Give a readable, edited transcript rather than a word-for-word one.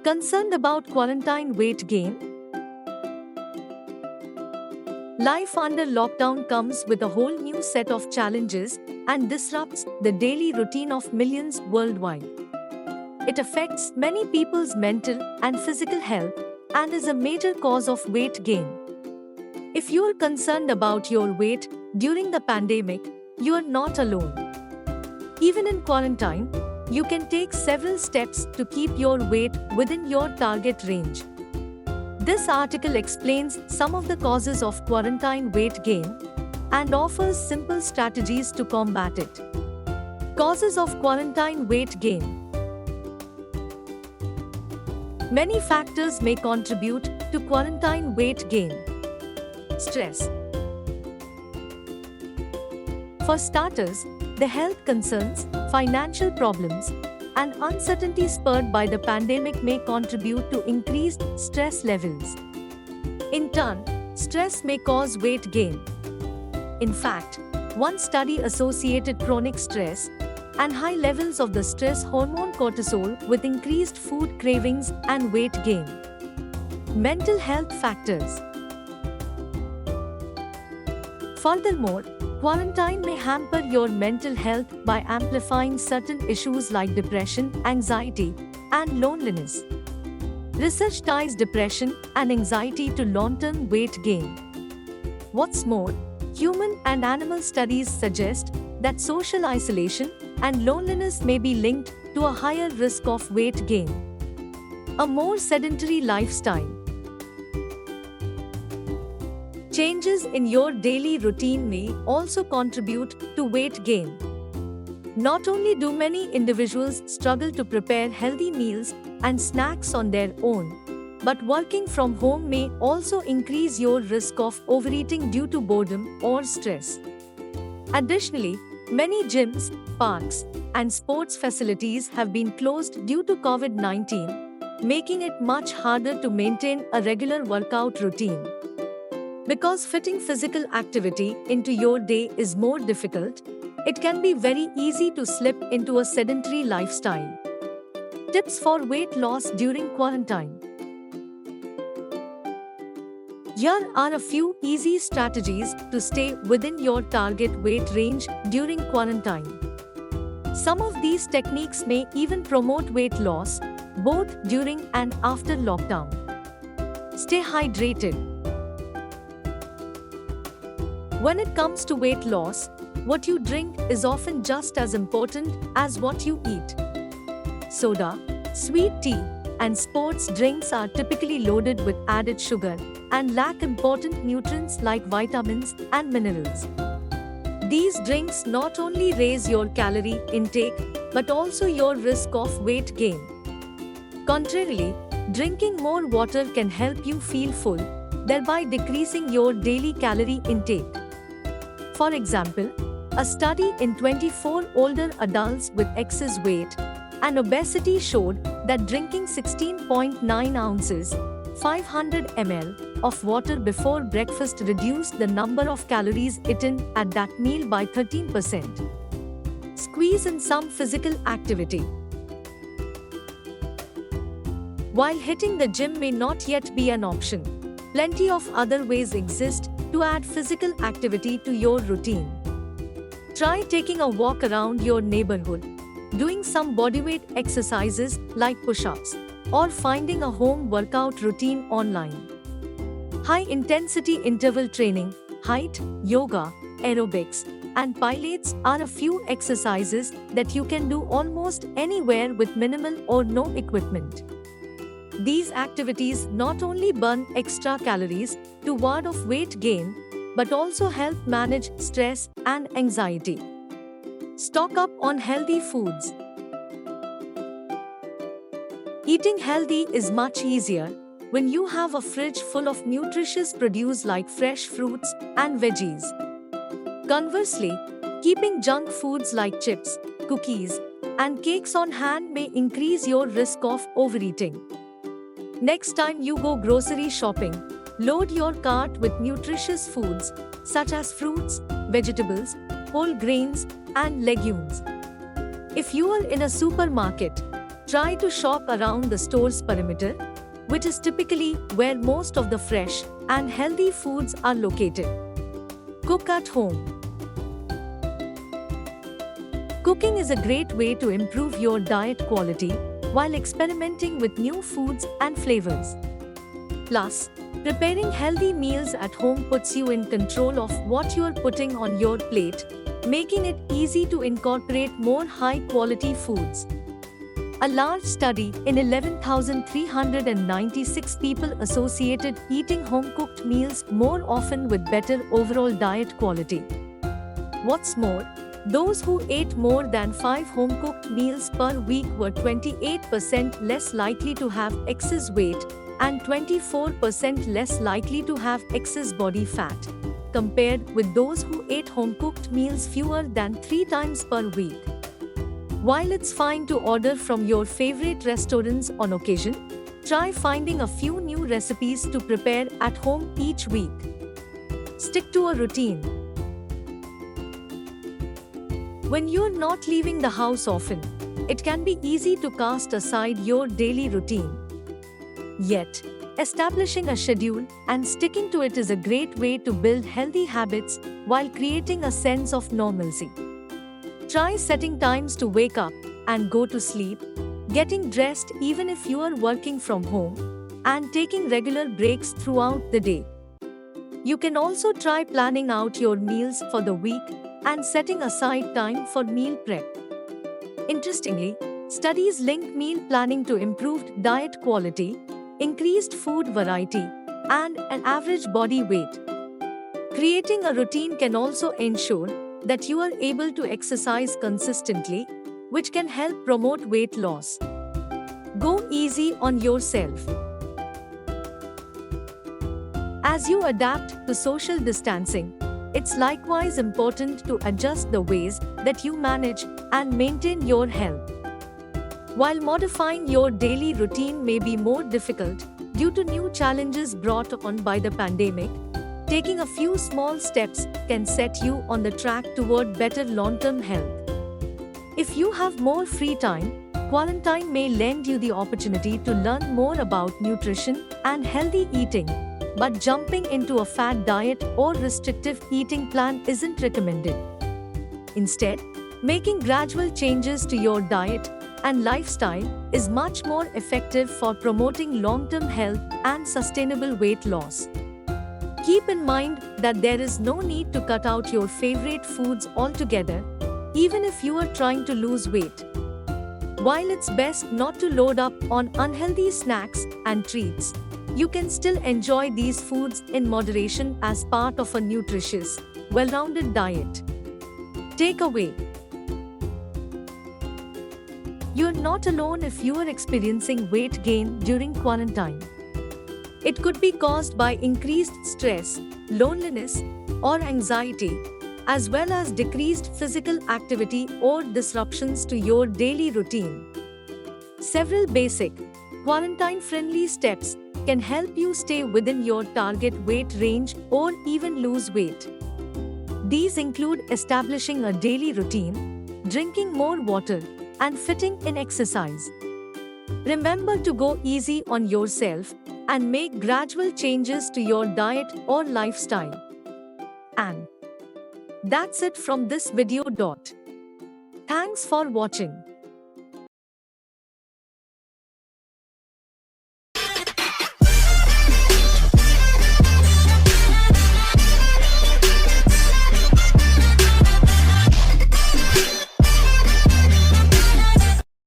Concerned about quarantine weight gain? Life under lockdown comes with a whole new set of challenges and disrupts the daily routine of millions worldwide. It affects many people's mental and physical health and is a major cause of weight gain. If you're concerned about your weight during the pandemic, you're not alone. Even in quarantine, you can take several steps to keep your weight within your target range. This article explains some of the causes of quarantine weight gain and offers simple strategies to combat it. Causes of quarantine weight gain. Many factors may contribute to quarantine weight gain. Stress. For starters, the health concerns, financial problems, and uncertainty spurred by the pandemic may contribute to increased stress levels. In turn, stress may cause weight gain. In fact, one study associated chronic stress and high levels of the stress hormone cortisol with increased food cravings and weight gain. Mental health factors. Furthermore, quarantine may hamper your mental health by amplifying certain issues like depression, anxiety, and loneliness. Research ties depression and anxiety to long-term weight gain. What's more, human and animal studies suggest that social isolation and loneliness may be linked to a higher risk of weight gain. A more sedentary lifestyle. Changes in your daily routine may also contribute to weight gain. Not only do many individuals struggle to prepare healthy meals and snacks on their own, but working from home may also increase your risk of overeating due to boredom or stress. Additionally, many gyms, parks, and sports facilities have been closed due to COVID-19, making it much harder to maintain a regular workout routine. Because fitting physical activity into your day is more difficult, it can be very easy to slip into a sedentary lifestyle. Tips for weight loss during quarantine. Here are a few easy strategies to stay within your target weight range during quarantine. Some of these techniques may even promote weight loss, both during and after lockdown. Stay hydrated. When it comes to weight loss, what you drink is often just as important as what you eat. Soda, sweet tea, and sports drinks are typically loaded with added sugar and lack important nutrients like vitamins and minerals. These drinks not only raise your calorie intake but also your risk of weight gain. Contrarily, drinking more water can help you feel full, thereby decreasing your daily calorie intake. For example, a study in 24 older adults with excess weight and obesity showed that drinking 16.9 ounces, 500 ml, of water before breakfast reduced the number of calories eaten at that meal by 13%. Squeeze in some physical activity. While hitting the gym may not yet be an option, plenty of other ways exist to add physical activity to your routine. Try taking a walk around your neighborhood, doing some bodyweight exercises like push-ups, or finding a home workout routine online. High-intensity interval training, HIIT, yoga, aerobics, and pilates are a few exercises that you can do almost anywhere with minimal or no equipment. These activities not only burn extra calories to ward off weight gain, but also help manage stress and anxiety. Stock up on healthy foods. Eating healthy is much easier when you have a fridge full of nutritious produce like fresh fruits and veggies. Conversely, keeping junk foods like chips, cookies, and cakes on hand may increase your risk of overeating. Next time you go grocery shopping, load your cart with nutritious foods such as fruits, vegetables, whole grains, and legumes. If you are in a supermarket, Try to shop around the store's perimeter, which is typically where most of the fresh and healthy foods are located. Cook at home. Cooking is a great way to improve your diet quality while experimenting with new foods and flavors. Plus, preparing healthy meals at home puts you in control of what you're putting on your plate, making it easy to incorporate more high-quality foods. A large study in 11,396 people associated eating home-cooked meals more often with better overall diet quality. What's more, those who ate more than 5 home-cooked meals per week were 28% less likely to have excess weight and 24% less likely to have excess body fat, compared with those who ate home-cooked meals fewer than 3 times per week. While it's fine to order from your favorite restaurants on occasion, try finding a few new recipes to prepare at home each week. Stick to a routine. When you're not leaving the house often, it can be easy to cast aside your daily routine. Yet, establishing a schedule and sticking to it is a great way to build healthy habits while creating a sense of normalcy. Try setting times to wake up and go to sleep, getting dressed even if you are working from home, and taking regular breaks throughout the day. You can also try planning out your meals for the week and setting aside time for meal prep. Interestingly, studies link meal planning to improved diet quality, increased food variety, and an average body weight. Creating a routine can also ensure that you are able to exercise consistently, which can help promote weight loss. Go easy on yourself. As you adapt to social distancing, it's likewise important to adjust the ways that you manage and maintain your health. While modifying your daily routine may be more difficult due to new challenges brought on by the pandemic, taking a few small steps can set you on the track toward better long-term health. If you have more free time, quarantine may lend you the opportunity to learn more about nutrition and healthy eating, but jumping into a fad diet or restrictive eating plan isn't recommended. Instead, making gradual changes to your diet and lifestyle is much more effective for promoting long-term health and sustainable weight loss. Keep in mind that there is no need to cut out your favorite foods altogether, even if you are trying to lose weight. While it's best not to load up on unhealthy snacks and treats, you can still enjoy these foods in moderation as part of a nutritious, well-rounded diet. Takeaway: you're not alone if you are experiencing weight gain during quarantine. It could be caused by increased stress, loneliness, or anxiety, as well as decreased physical activity or disruptions to your daily routine. Several basic, quarantine-friendly steps can help you stay within your target weight range or even lose weight. These include establishing a daily routine, drinking more water, and fitting in exercise. Remember to go easy on yourself and make gradual changes to your diet or lifestyle. And that's it from this video. Thanks for watching.